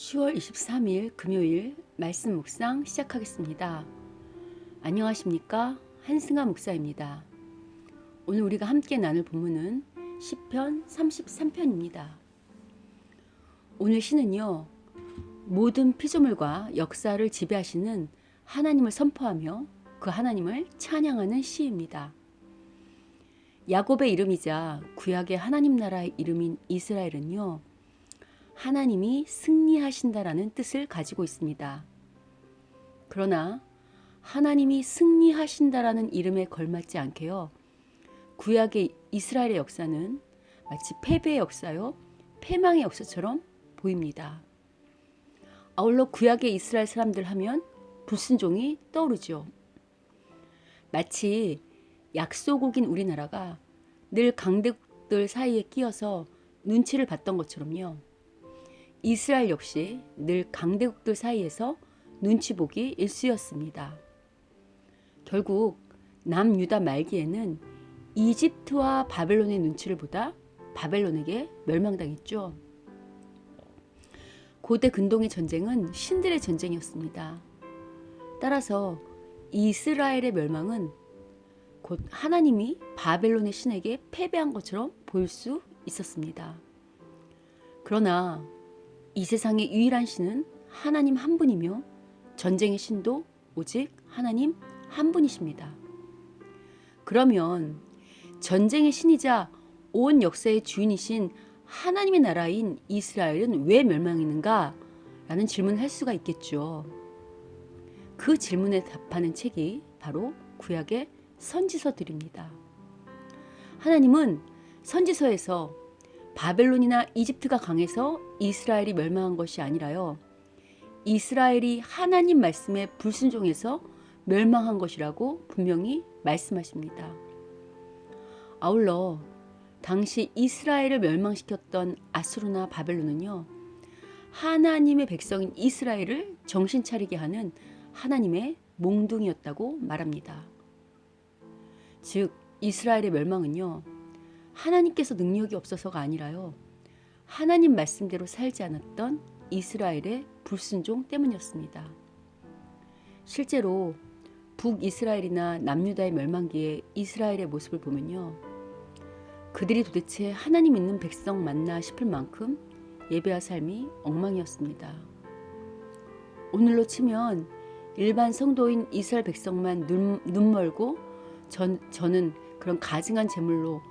10월 23일 금요일 말씀 묵상 시작하겠습니다. 안녕하십니까? 한승아 목사입니다. 오늘 우리가 함께 나눌 본문은 시편 33편입니다. 오늘 시는요, 모든 피조물과 역사를 지배하시는 하나님을 선포하며 그 하나님을 찬양하는 시입니다. 야곱의 이름이자 구약의 하나님 나라의 이름인 이스라엘은요, 하나님이 승리하신다라는 뜻을 가지고 있습니다. 그러나 하나님이 승리하신다라는 이름에 걸맞지 않게요, 구약의 이스라엘의 역사는 마치 패배의 역사요, 패망의 역사처럼 보입니다. 아울러 구약의 이스라엘 사람들 하면 불순종이 떠오르죠. 마치 약소국인 우리나라가 늘 강대국들 사이에 끼어서 눈치를 봤던 것처럼요, 이스라엘 역시 늘 강대국들 사이에서 눈치 보기 일쑤였습니다. 결국 남유다 말기에는 이집트와 바벨론의 눈치를 보다 바벨론에게 멸망당했죠. 고대 근동의 전쟁은 신들의 전쟁이었습니다. 따라서 이스라엘의 멸망은 곧 하나님이 바벨론의 신에게 패배한 것처럼 보일 수 있었습니다. 그러나 이 세상의 유일한 신은 하나님 한 분이며 전쟁의 신도 오직 하나님 한 분이십니다. 그러면 전쟁의 신이자 온 역사의 주인이신 하나님의 나라인 이스라엘은 왜 멸망했는가? 라는 질문을 할 수가 있겠죠. 그 질문에 답하는 책이 바로 구약의 선지서들입니다. 하나님은 선지서에서 바벨론이나 이집트가 강해서 이스라엘이 멸망한 것이 아니라요, 이스라엘이 하나님 말씀에 불순종해서 멸망한 것이라고 분명히 말씀하십니다. 아울러 당시 이스라엘을 멸망시켰던 아수르나 바벨론은요, 하나님의 백성인 이스라엘을 정신 차리게 하는 하나님의 몽둥이였다고 말합니다. 즉 이스라엘의 멸망은요, 하나님께서 능력이 없어서가 아니라요, 하나님 말씀대로 살지 않았던 이스라엘의 불순종 때문이었습니다. 실제로 북이스라엘이나 남유다의 멸망기에 이스라엘의 모습을 보면요, 그들이 도대체 하나님 있는 백성 맞나 싶을 만큼 예배와 삶이 엉망이었습니다. 오늘로 치면 일반 성도인 이스라엘 백성만 눈 멀고 저는 그런 가증한 제물로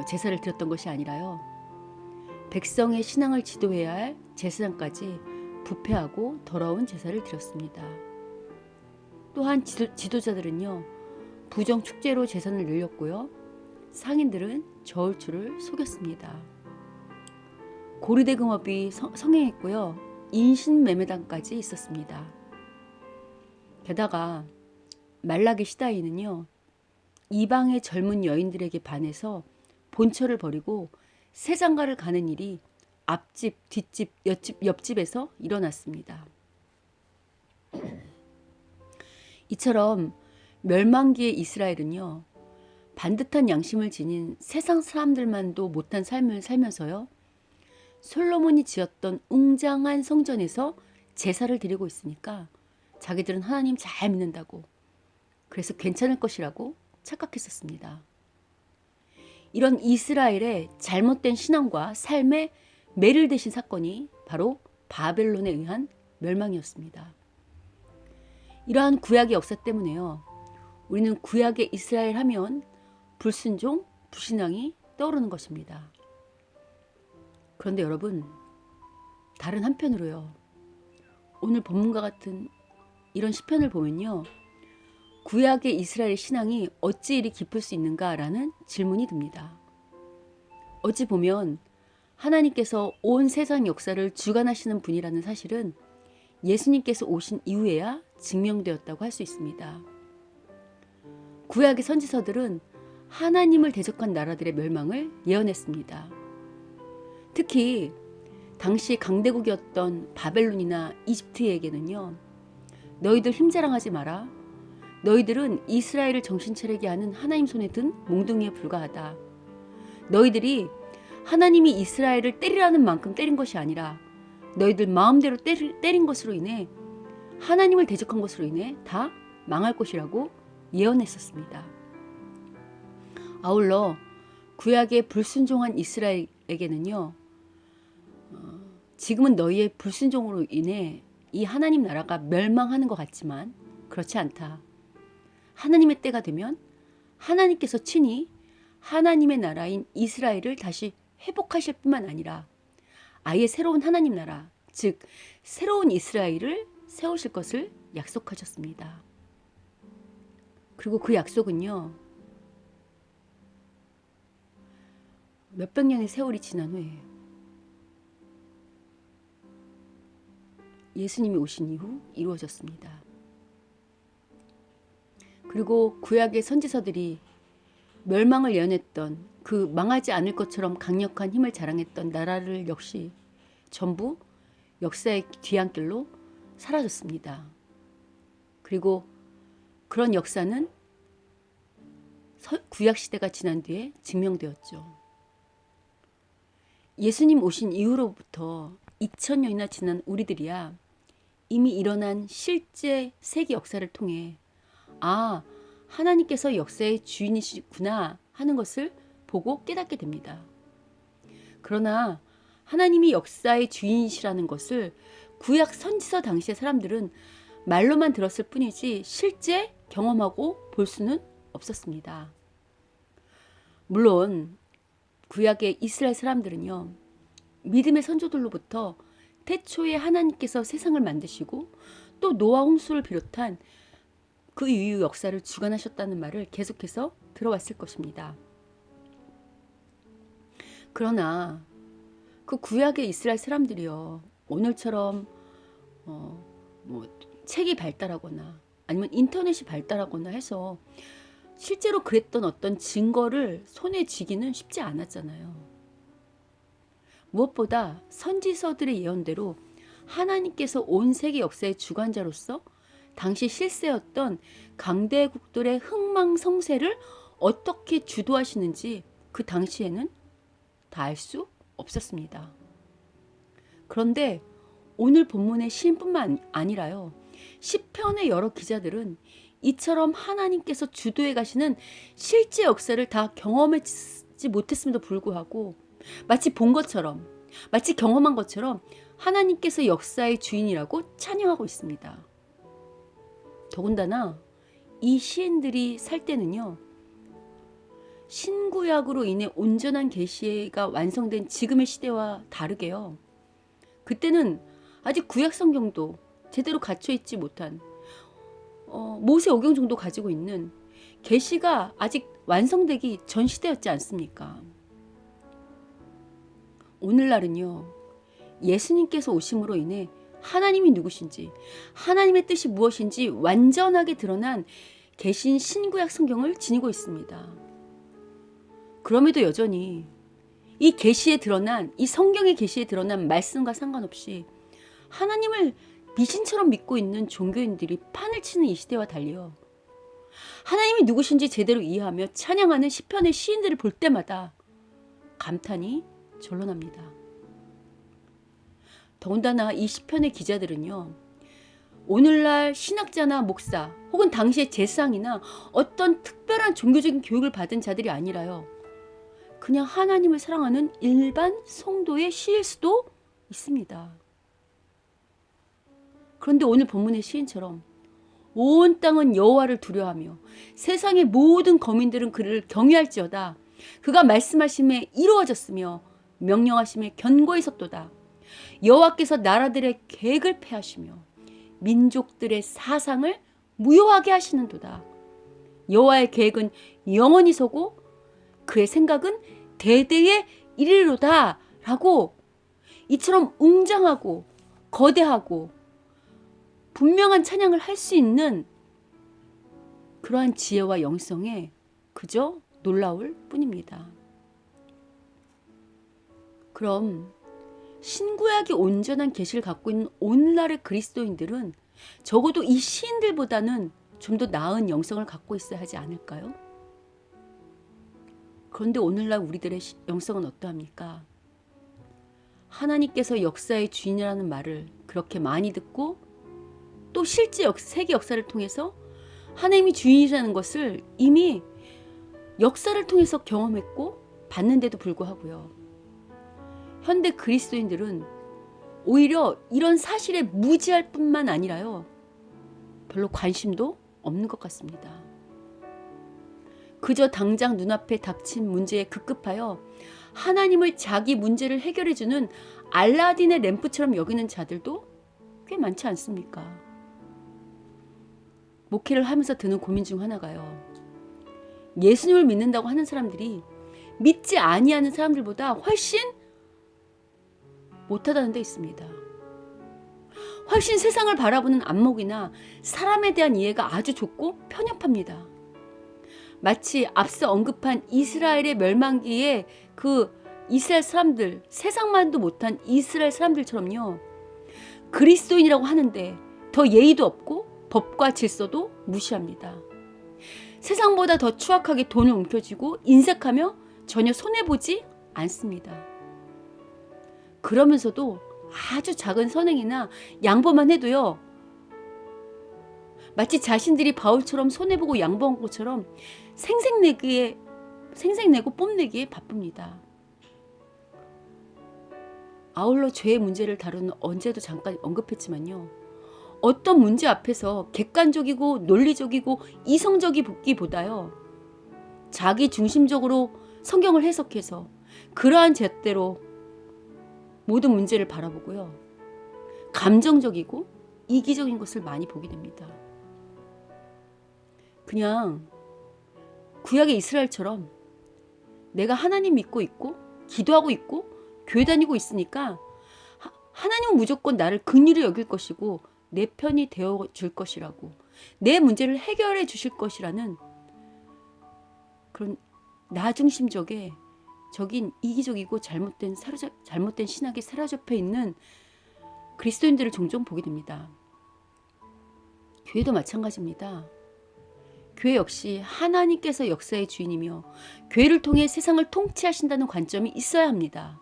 제사를 드렸던 것이 아니라요, 백성의 신앙을 지도해야 할 제사장까지 부패하고 더러운 제사를 드렸습니다. 또한 지도자들은요, 부정 축제로 제사를 늘렸고요, 상인들은 저울추를 속였습니다. 고리대금업이 성행했고요, 인신매매당까지 있었습니다. 게다가 말라기 시다이는요, 이방의 젊은 여인들에게 반해서 본처를 버리고 세장가를 가는 일이 앞집, 뒷집, 옆집에서 일어났습니다. 이처럼 멸망기의 이스라엘은요, 반듯한 양심을 지닌 세상 사람들만도 못한 삶을 살면서요, 솔로몬이 지었던 웅장한 성전에서 제사를 드리고 있으니까 자기들은 하나님 잘 믿는다고, 그래서 괜찮을 것이라고 착각했었습니다. 이런 이스라엘의 잘못된 신앙과 삶에 매를 대신 사건이 바로 바벨론에 의한 멸망이었습니다. 이러한 구약의 역사 때문에요, 우리는 구약의 이스라엘 하면 불순종, 불신앙이 떠오르는 것입니다. 그런데 여러분, 다른 한편으로요, 오늘 본문과 같은 이런 시편을 보면요, 구약의 이스라엘의 신앙이 어찌 이리 깊을 수 있는가라는 질문이 듭니다. 어찌 보면 하나님께서 온 세상 역사를 주관하시는 분이라는 사실은 예수님께서 오신 이후에야 증명되었다고 할 수 있습니다. 구약의 선지서들은 하나님을 대적한 나라들의 멸망을 예언했습니다. 특히 당시 강대국이었던 바벨론이나 이집트에게는요, 너희들 힘자랑하지 마라, 너희들은 이스라엘을 정신 차리게 하는 하나님 손에 든 몽둥이에 불과하다, 너희들이 하나님이 이스라엘을 때리라는 만큼 때린 것이 아니라 너희들 마음대로 때린 것으로 인해 하나님을 대적한 것으로 인해 다 망할 것이라고 예언했었습니다. 아울러 구약의 불순종한 이스라엘에게는요, 지금은 너희의 불순종으로 인해 이 하나님 나라가 멸망하는 것 같지만 그렇지 않다. 하나님의 때가 되면 하나님께서 친히 하나님의 나라인 이스라엘을 다시 회복하실 뿐만 아니라 아예 새로운 하나님 나라, 즉 새로운 이스라엘을 세우실 것을 약속하셨습니다. 그리고 그 약속은요, 몇백 년의 세월이 지난 후에 예수님이 오신 이후 이루어졌습니다. 그리고 구약의 선지서들이 멸망을 예언했던 그 망하지 않을 것처럼 강력한 힘을 자랑했던 나라를 역시 전부 역사의 뒤안길로 사라졌습니다. 그리고 그런 역사는 구약시대가 지난 뒤에 증명되었죠. 예수님 오신 이후로부터 2000년이나 지난 우리들이야 이미 일어난 실제 세계 역사를 통해 하나님께서 역사의 주인이시구나 하는 것을 보고 깨닫게 됩니다. 그러나 하나님이 역사의 주인이시라는 것을 구약 선지서 당시의 사람들은 말로만 들었을 뿐이지 실제 경험하고 볼 수는 없었습니다. 물론 구약의 이스라엘 사람들은요, 믿음의 선조들로부터 태초에 하나님께서 세상을 만드시고 또 노아 홍수를 비롯한 그 이후 역사를 주관하셨다는 말을 계속해서 들어왔을 것입니다. 그러나 그 구약의 이스라엘 사람들이요, 오늘처럼 책이 발달하거나 아니면 인터넷이 발달하거나 해서 실제로 그랬던 어떤 증거를 손에 쥐기는 쉽지 않았잖아요. 무엇보다 선지서들의 예언대로 하나님께서 온 세계 역사의 주관자로서 당시 실세였던 강대국들의 흥망성쇠를 어떻게 주도하시는지 그 당시에는 다 알 수 없었습니다. 그런데 오늘 본문의 시인뿐만 아니라요, 시편의 여러 기자들은 이처럼 하나님께서 주도해 가시는 실제 역사를 다 경험하지 못했음에도 불구하고 마치 본 것처럼, 마치 경험한 것처럼 하나님께서 역사의 주인이라고 찬양하고 있습니다. 더군다나 이 시인들이 살 때는요, 신구약으로 인해 온전한 계시가 완성된 지금의 시대와 다르게요, 그때는 아직 구약 성경도 제대로 갇혀 있지 못한 모세오경 정도 가지고 있는 계시가 아직 완성되기 전 시대였지 않습니까? 오늘날은요, 예수님께서 오심으로 인해 하나님이 누구신지, 하나님의 뜻이 무엇인지 완전하게 드러난 계신 신구약 성경을 지니고 있습니다. 그럼에도 여전히 이 계시에 드러난, 이 성경의 계시에 드러난 말씀과 상관없이 하나님을 미신처럼 믿고 있는 종교인들이 판을 치는 이 시대와 달리요, 하나님이 누구신지 제대로 이해하며 찬양하는 시편의 시인들을 볼 때마다 감탄이 절로 납니다. 더군다나 이 시편의 기자들은요, 오늘날 신학자나 목사 혹은 당시의 제사장이나 어떤 특별한 종교적인 교육을 받은 자들이 아니라요, 그냥 하나님을 사랑하는 일반 성도의 시일 수도 있습니다. 그런데 오늘 본문의 시인처럼 온 땅은 여호와를 두려워하며 세상의 모든 거민들은 그를 경외할지어다. 그가 말씀하심에 이루어졌으며 명령하심에 견고히 섰도다. 여호와께서 나라들의 계획을 폐하시며 민족들의 사상을 무효하게 하시는도다. 여호와의 계획은 영원히 서고 그의 생각은 대대에 이르리로다 라고 이처럼 웅장하고 거대하고 분명한 찬양을 할 수 있는 그러한 지혜와 영성에 그저 놀라울 뿐입니다. 그럼 신구약의 온전한 계시를 갖고 있는 오늘날의 그리스도인들은 적어도 이 시인들보다는 좀 더 나은 영성을 갖고 있어야 하지 않을까요? 그런데 오늘날 우리들의 영성은 어떠합니까? 하나님께서 역사의 주인이라는 말을 그렇게 많이 듣고 또 실제 세계 역사를 통해서 하나님이 주인이라는 것을 이미 역사를 통해서 경험했고 봤는데도 불구하고요. 현대 그리스도인들은 오히려 이런 사실에 무지할 뿐만 아니라요. 별로 관심도 없는 것 같습니다. 그저 당장 눈앞에 닥친 문제에 급급하여 하나님을 자기 문제를 해결해주는 알라딘의 램프처럼 여기는 자들도 꽤 많지 않습니까? 목회를 하면서 드는 고민 중 하나가요. 예수님을 믿는다고 하는 사람들이 믿지 아니하는 사람들보다 훨씬 못하다는 데 있습니다. 훨씬 세상을 바라보는 안목이나 사람에 대한 이해가 아주 좁고 편협합니다. 마치 앞서 언급한 이스라엘의 멸망기에 그 이스라엘 사람들, 세상만도 못한 이스라엘 사람들처럼요. 그리스도인이라고 하는데 더 예의도 없고 법과 질서도 무시합니다. 세상보다 더 추악하게 돈을 움켜쥐고 인색하며 전혀 손해보지 않습니다. 그러면서도 아주 작은 선행이나 양보만 해도요. 마치 자신들이 바울처럼 손해보고 양보한 것처럼 생색내고 뽐내기에 바쁩니다. 아울러 죄의 문제를 다루는 언제도 잠깐 언급했지만요. 어떤 문제 앞에서 객관적이고 논리적이고 이성적이기보다요. 자기 중심적으로 성경을 해석해서 그러한 잣대로 모든 문제를 바라보고요. 감정적이고 이기적인 것을 많이 보게 됩니다. 그냥 구약의 이스라엘처럼 내가 하나님 믿고 있고 기도하고 있고 교회 다니고 있으니까 하나님은 무조건 나를 긍휼히 여길 것이고 내 편이 되어줄 것이라고 내 문제를 해결해 주실 것이라는 그런 나중심적인 이기적이고 잘못된 신학에 사로잡혀 있는 그리스도인들을 종종 보게 됩니다. 교회도 마찬가지입니다. 교회 역시 하나님께서 역사의 주인이며 교회를 통해 세상을 통치하신다는 관점이 있어야 합니다.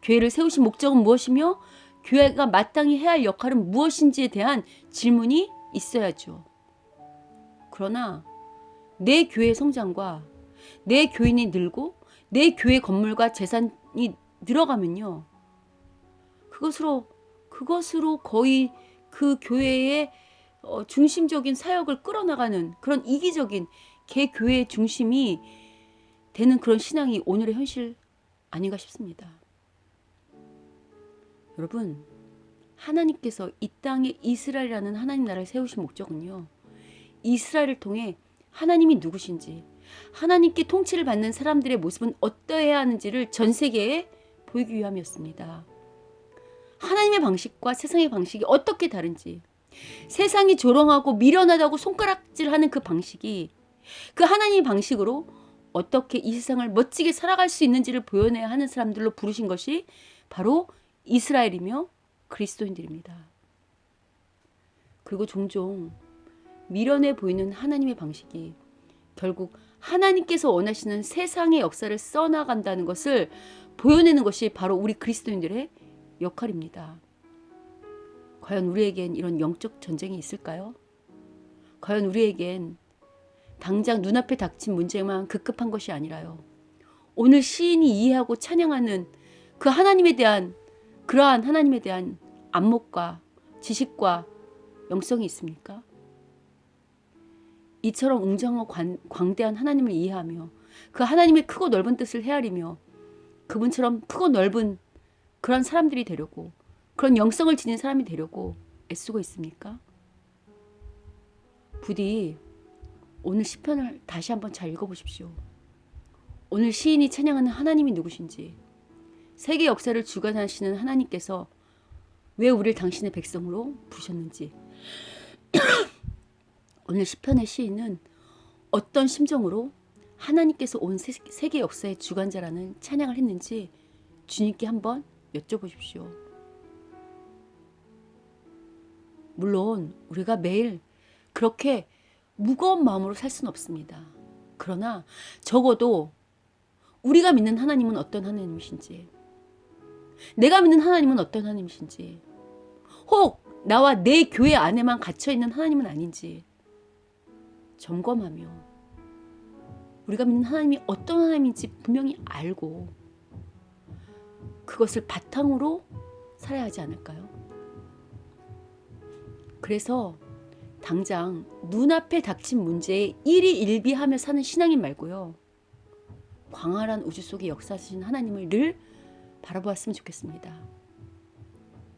교회를 세우신 목적은 무엇이며 교회가 마땅히 해야 할 역할은 무엇인지에 대한 질문이 있어야죠. 그러나 내 교회 성장과 내 교인이 늘고 내 교회 건물과 재산이 늘어가면요. 그것으로 거의 그 교회의 중심적인 사역을 끌어나가는 그런 이기적인 개교회의 중심이 되는 그런 신앙이 오늘의 현실 아닌가 싶습니다. 여러분, 하나님께서 이 땅에 이스라엘이라는 하나님 나라를 세우신 목적은요. 이스라엘을 통해 하나님이 누구신지, 하나님께 통치를 받는 사람들의 모습은 어떠해야 하는지를 전 세계에 보이기 위함이었습니다. 하나님의 방식과 세상의 방식이 어떻게 다른지, 세상이 조롱하고 미련하다고 손가락질하는 그 방식이 그 하나님의 방식으로 어떻게 이 세상을 멋지게 살아갈 수 있는지를 보여내야 하는 사람들로 부르신 것이 바로 이스라엘이며 그리스도인들입니다. 그리고 종종 미련해 보이는 하나님의 방식이 결국 하나님께서 원하시는 세상의 역사를 써나간다는 것을 보여내는 것이 바로 우리 그리스도인들의 역할입니다. 과연 우리에겐 이런 영적 전쟁이 있을까요? 과연 우리에겐 당장 눈앞에 닥친 문제만 급급한 것이 아니라요. 오늘 시인이 이해하고 찬양하는 그 그러한 하나님에 대한 안목과 지식과 영성이 있습니까? 이처럼 웅장하고 광대한 하나님을 이해하며 그 하나님의 크고 넓은 뜻을 헤아리며 그분처럼 크고 넓은 그런 사람들이 되려고 그런 영성을 지닌 사람이 되려고 애쓰고 있습니까? 부디 오늘 시편을 다시 한번 잘 읽어보십시오. 오늘 시인이 찬양하는 하나님이 누구신지, 세계 역사를 주관하시는 하나님께서 왜 우리를 당신의 백성으로 부르셨는지, 오늘 시편의 시인은 어떤 심정으로 하나님께서 온 세계 역사의 주관자라는 찬양을 했는지 주님께 한번 여쭤보십시오. 물론 우리가 매일 그렇게 무거운 마음으로 살 수는 없습니다. 그러나 적어도 우리가 믿는 하나님은 어떤 하나님이신지, 내가 믿는 하나님은 어떤 하나님이신지, 혹 나와 내 교회 안에만 갇혀있는 하나님은 아닌지 점검하며 우리가 믿는 하나님이 어떤 하나님인지 분명히 알고 그것을 바탕으로 살아야 하지 않을까요? 그래서 당장 눈앞에 닥친 문제에 일희일비하며 사는 신앙인 말고요. 광활한 우주 속에 역사하시는 하나님을 늘 바라보았으면 좋겠습니다.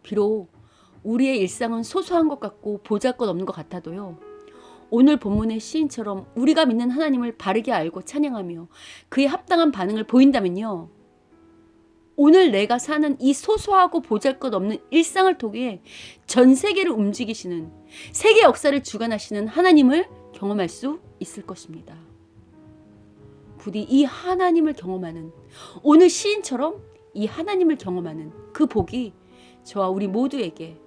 비록 우리의 일상은 소소한 것 같고 보잘것없는 것 같아도요. 오늘 본문의 시인처럼 우리가 믿는 하나님을 바르게 알고 찬양하며 그에 합당한 반응을 보인다면요. 오늘 내가 사는 이 소소하고 보잘것없는 일상을 통해 전 세계를 움직이시는, 세계 역사를 주관하시는 하나님을 경험할 수 있을 것입니다. 부디 이 하나님을 경험하는, 오늘 시인처럼 이 하나님을 경험하는 그 복이 저와 우리 모두에게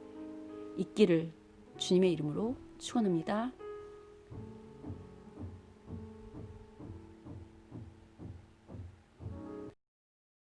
있기를 주님의 이름으로 축원합니다.